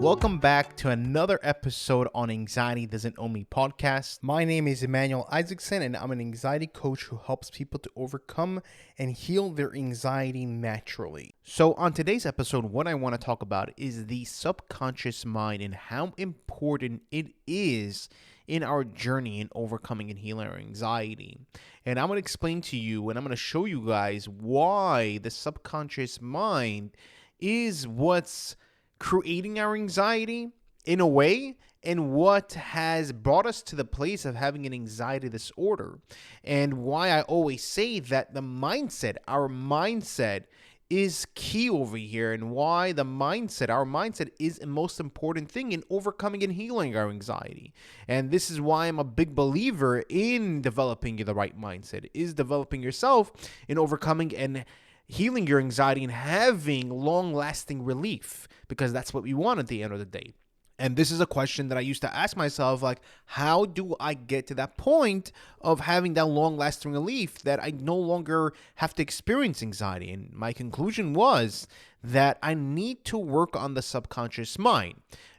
Welcome back to another episode on Anxiety Doesn't Own Me podcast. My name is Emmanuel Isaacson, and I'm an anxiety coach who helps people to overcome and heal their anxiety naturally. So on today's episode, what I want to talk about is the subconscious mind and how important it is in our journey in overcoming and healing our anxiety. And I'm going to explain to you and I'm going to show you guys why the subconscious mind is what's creating our anxiety in a way, and what has brought us to the place of having an anxiety disorder, and why I always say that our mindset is key over here, and why our mindset is the most important thing in overcoming and healing our anxiety. And this is why I'm a big believer in developing the right mindset, is developing yourself in overcoming and healing your anxiety and having long-lasting relief, because that's what we want at the end of the day. And this is a question that I used to ask myself, like, how do I get to that point of having that long-lasting relief that I no longer have to experience anxiety? And my conclusion was that I need to work on the subconscious mind.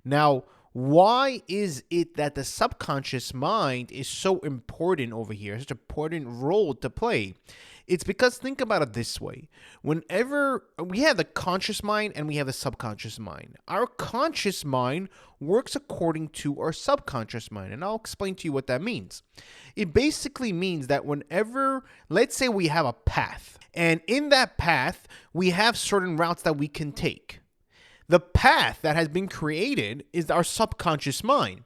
Now, why is it that the subconscious mind is so important over here, such an important role to play? It's because, think about it this way. Whenever we have the conscious mind and we have the subconscious mind, our conscious mind works according to our subconscious mind. And I'll explain to you what that means. It basically means that whenever, let's say we have a path, and in that path, we have certain routes that we can take. The path that has been created is our subconscious mind.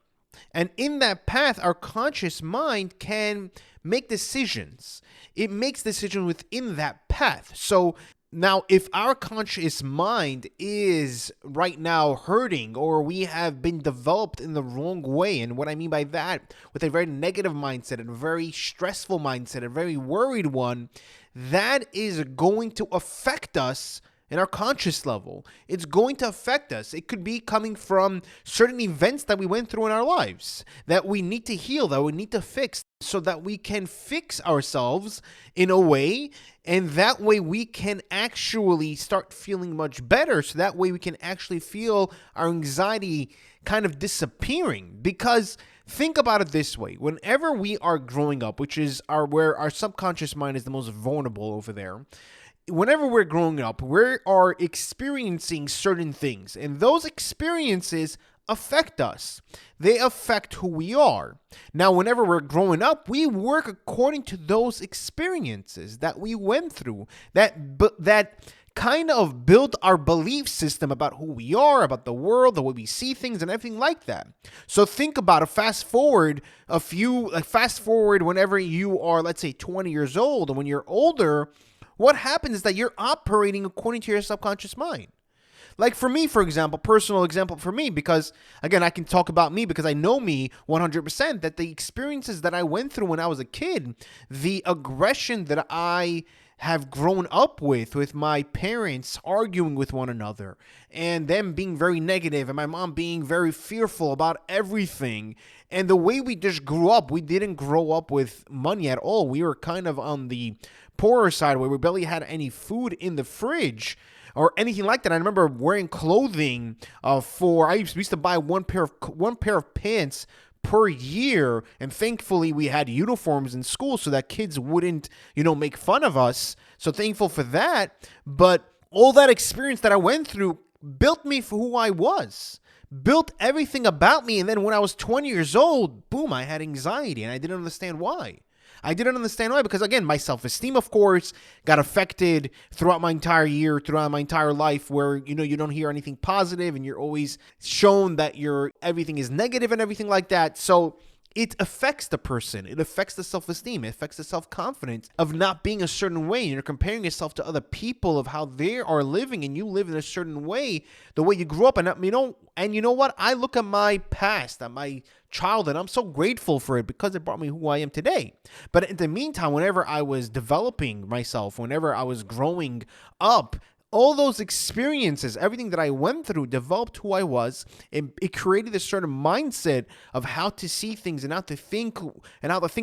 And in that path, our conscious mind can make decisions. It makes decisions within that path. So now, if our conscious mind is right now hurting, or we have been developed in the wrong way, and what I mean by that, with a very negative mindset, a very stressful mindset, a very worried one, that is going to affect us in our conscious level. It's going to affect us. It could be coming from certain events that we went through in our lives that we need to heal, that we need to fix, so that we can fix ourselves in a way, and that way we can actually start feeling much better. So that way we can actually feel our anxiety kind of disappearing. Because think about it this way. Whenever we are growing up, which is where our subconscious mind is the most vulnerable over there, whenever we're growing up, we are experiencing certain things, and those experiences affect us. They affect who we are. Now, whenever we're growing up, we work according to those experiences that we went through, that kind of build our belief system about who we are, about the world, the way we see things, and everything like that. So think about it. Fast forward whenever you are, let's say, 20 years old, and when you're older, what happens is that you're operating according to your subconscious mind. Like for me, for example, personal example for me, because again, I can talk about me because I know me 100%, that the experiences that I went through when I was a kid, the aggression that I have grown up with my parents arguing with one another, and them being very negative, and my mom being very fearful about everything. And the way we just grew up, we didn't grow up with money at all. We were kind of on the poorer side, where we barely had any food in the fridge or anything like that. I remember wearing clothing I used to buy one pair of pants per year, and thankfully we had uniforms in school so that kids wouldn't, make fun of us. So thankful for that. But all that experience that I went through built me for who I was, built everything about me. And then when I was 20 years old, boom, I had anxiety, and I didn't understand why. Because, again, my self-esteem, of course, got affected throughout my entire life, where, you don't hear anything positive, and you're always shown that everything is negative and everything like that. So it affects the person. It affects the self-esteem. It affects the self-confidence of not being a certain way. You're comparing yourself to other people of how they are living, and you live in a certain way, the way you grew up. And you know what? I look at my past, at my childhood, I'm so grateful for it, because it brought me who I am today. But in the meantime, whenever I was developing myself, whenever I was growing up, all those experiences, everything that I went through, developed who I was. It created a certain mindset of how to see things, and how to think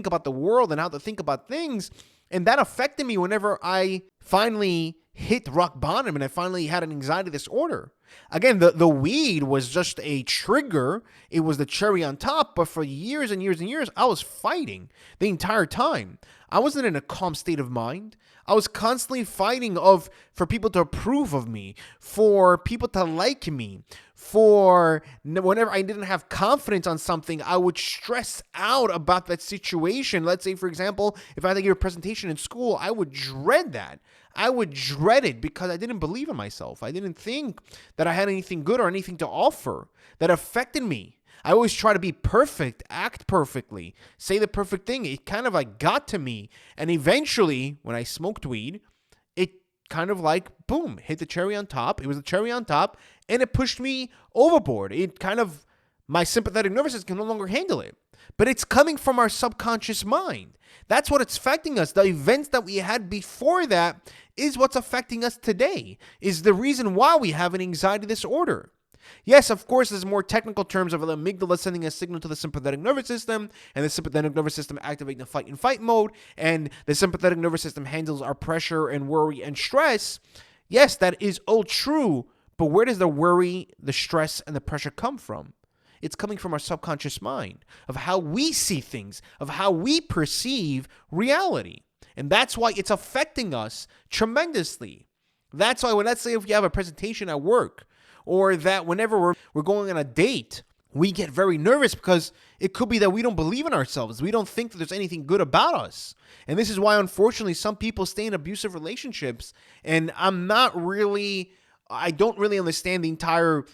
about the world, and how to think about things. And that affected me whenever I finally hit rock bottom and I finally had an anxiety disorder. Again, the weed was just a trigger. It was the cherry on top. But for years and years and years, I was fighting the entire time. I wasn't in a calm state of mind. I was constantly fighting for people to approve of me, for people to like me, for whenever I didn't have confidence on something, I would stress out about that situation. Let's say, for example, if I had to give a presentation in school, I would dread that. I would dread it because I didn't believe in myself. I didn't think that I had anything good or anything to offer that affected me. I always try to be perfect, act perfectly, say the perfect thing. It kind of like got to me. And eventually, when I smoked weed, it kind of like, boom, hit the cherry on top. It was the cherry on top, and it pushed me overboard. It kind of, my sympathetic nervous system can no longer handle it. But it's coming from our subconscious mind. That's what it's affecting us. The events that we had before that is what's affecting us today, is the reason why we have an anxiety disorder. Yes, of course, there's more technical terms of the amygdala sending a signal to the sympathetic nervous system, and the sympathetic nervous system activating the fight and fight mode, and the sympathetic nervous system handles our pressure and worry and stress. Yes, that is all true, but where does the worry, the stress, and the pressure come from? It's coming from our subconscious mind, of how we see things, of how we perceive reality. And that's why it's affecting us tremendously. That's why let's say if you have a presentation at work, or that whenever we're going on a date, we get very nervous because it could be that we don't believe in ourselves. We don't think that there's anything good about us. And this is why, unfortunately, some people stay in abusive relationships. And I don't really understand the entire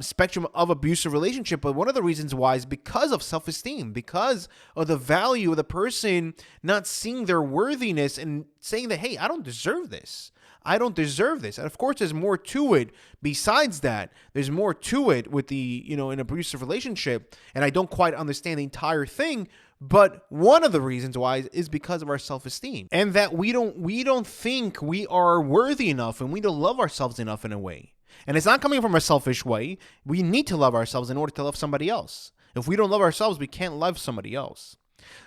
spectrum of abusive relationship. But one of the reasons why is because of self-esteem, because of the value of the person not seeing their worthiness and saying that, hey, I don't deserve this. I don't deserve this. And of course, there's more to it besides that. There's more to it with an abusive relationship. And I don't quite understand the entire thing. But one of the reasons why is because of our self-esteem, and that we don't think we are worthy enough, and we don't love ourselves enough in a way. And it's not coming from a selfish way. We need to love ourselves in order to love somebody else. If we don't love ourselves, we can't love somebody else.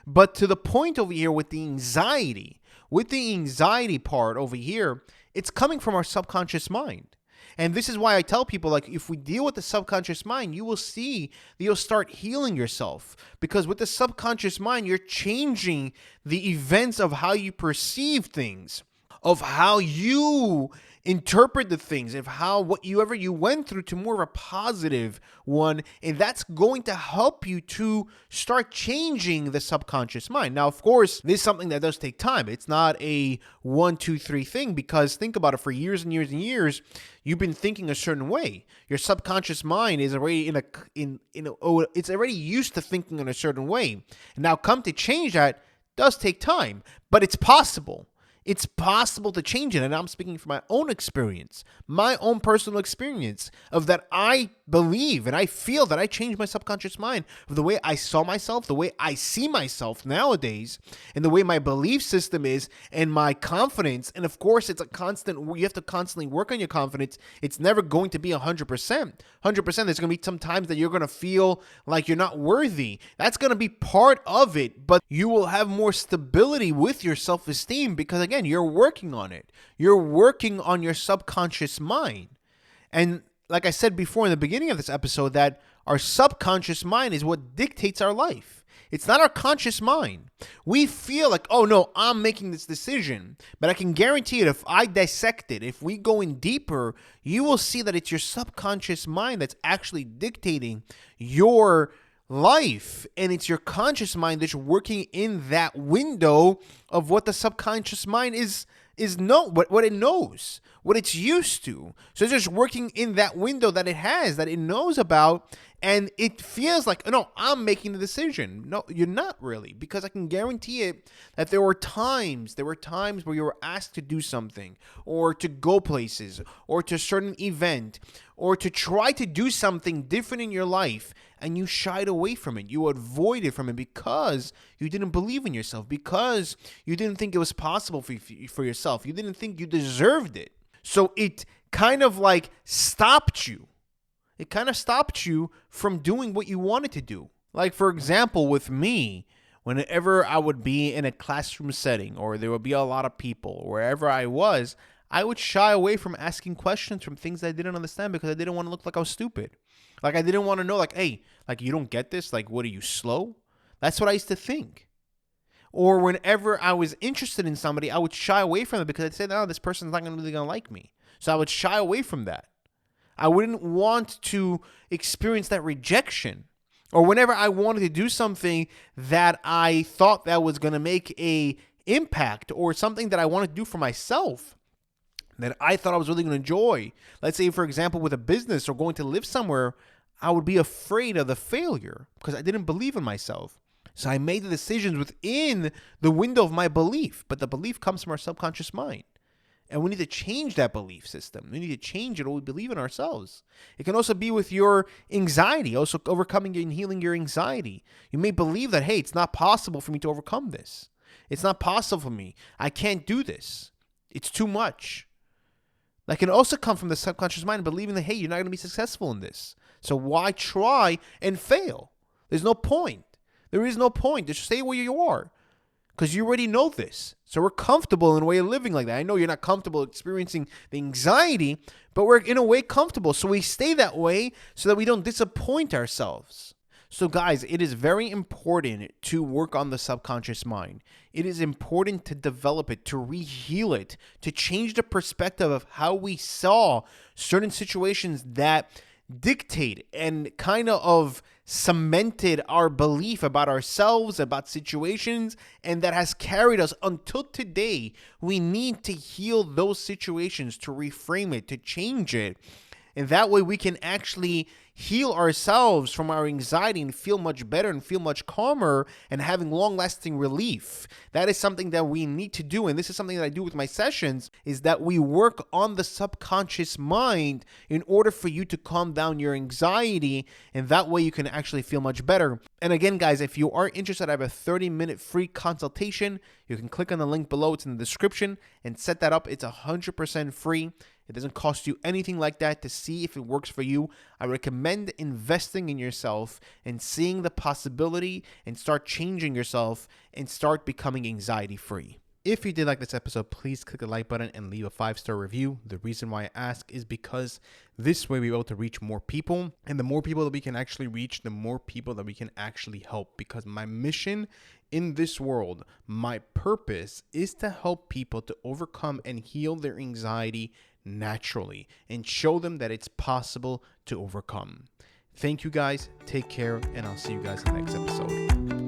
But to the point over here with the anxiety part over here, it's coming from our subconscious mind. And this is why I tell people, like, if we deal with the subconscious mind, you will see that you'll start healing yourself. Because with the subconscious mind, you're changing the events of how you perceive things, of how you interpret the things, of how whatever you went through to more of a positive one, and that's going to help you to start changing the subconscious mind. Now, of course, this is something that does take time. It's not a 1, 2, 3 thing, because think about it, for years and years and years, you've been thinking a certain way. Your subconscious mind is already it's already used to thinking in a certain way. And now come to change that does take time, but it's possible. It's possible to change it, and I'm speaking from my own experience, my own personal experience of that. I believe and I feel that I changed my subconscious mind of the way I saw myself, the way I see myself nowadays, and the way my belief system is, and my confidence. And of course, it's a constant. You have to constantly work on your confidence. It's never going to be 100%. 100%. There's going to be some times that you're going to feel like you're not worthy. That's going to be part of it, but you will have more stability with your self-esteem because, again, you're working on it. You're working on your subconscious mind. And like I said before in the beginning of this episode, that our subconscious mind is what dictates our life. It's not our conscious mind. We feel like, oh no, I'm making this decision. But I can guarantee it, if I dissect it, if we go in deeper, you will see that it's your subconscious mind that's actually dictating your life, and it's your conscious mind that's working in that window of what the subconscious mind what it knows, what it's used to. So it's just working in that window that it knows about, and it feels like, no, I'm making the decision. No, you're not really, because I can guarantee it that there were times where you were asked to do something, or to go places, or to a certain event, or to try to do something different in your life, and you shied away from it. You avoided from it because you didn't believe in yourself, because you didn't think it was possible for yourself. You didn't think you deserved it. So it kind of like stopped you. It kind of stopped you from doing what you wanted to do. Like, for example, with me, whenever I would be in a classroom setting, or there would be a lot of people, wherever I was, I would shy away from asking questions from things that I didn't understand because I didn't want to look like I was stupid. Like I didn't want to know, like, hey, like you don't get this? Like, what are you, slow? That's what I used to think. Or whenever I was interested in somebody, I would shy away from it because I'd say, no, this person's not really going to like me. So I would shy away from that. I wouldn't want to experience that rejection. Or whenever I wanted to do something that I thought that was going to make a impact or something that I wanted to do for myself that I thought I was really going to enjoy. Let's say, for example, with a business or going to live somewhere, I would be afraid of the failure because I didn't believe in myself. So I made the decisions within the window of my belief, but the belief comes from our subconscious mind. And we need to change that belief system. We need to change it, or we believe in ourselves. It can also be with your anxiety, also overcoming and healing your anxiety. You may believe that, hey, it's not possible for me to overcome this. It's not possible for me. I can't do this. It's too much. That can also come from the subconscious mind, believing that, hey, you're not going to be successful in this. So why try and fail? There's no point. There is no point. Just stay where you are because you already know this. So we're comfortable in a way of living like that. I know you're not comfortable experiencing the anxiety, but we're in a way comfortable. So we stay that way so that we don't disappoint ourselves. So guys, it is very important to work on the subconscious mind. It is important to develop it, to re-heal it, to change the perspective of how we saw certain situations that dictate and kind of cemented our belief about ourselves, about situations, and that has carried us until today. We need to heal those situations, to reframe it, to change it. And that way we can actually heal ourselves from our anxiety and feel much better and feel much calmer and having long-lasting relief. That is something that we need to do. And this is something that I do with my sessions, is that we work on the subconscious mind in order for you to calm down your anxiety. And that way you can actually feel much better. And again, guys, if you are interested, I have a 30-minute free consultation. You can click on the link below. It's in the description and set that up. It's 100% free. It doesn't cost you anything like that to see if it works for you. I recommend investing in yourself and seeing the possibility and start changing yourself and start becoming anxiety free. If you did like this episode, please click the like button and leave a 5-star review. The reason why I ask is because this way we're able to reach more people, and the more people that we can actually reach, the more people that we can actually help. Because my mission in this world, my purpose is to help people to overcome and heal their anxiety naturally and show them that it's possible to overcome. Thank you guys. Take care, and I'll see you guys in the next episode.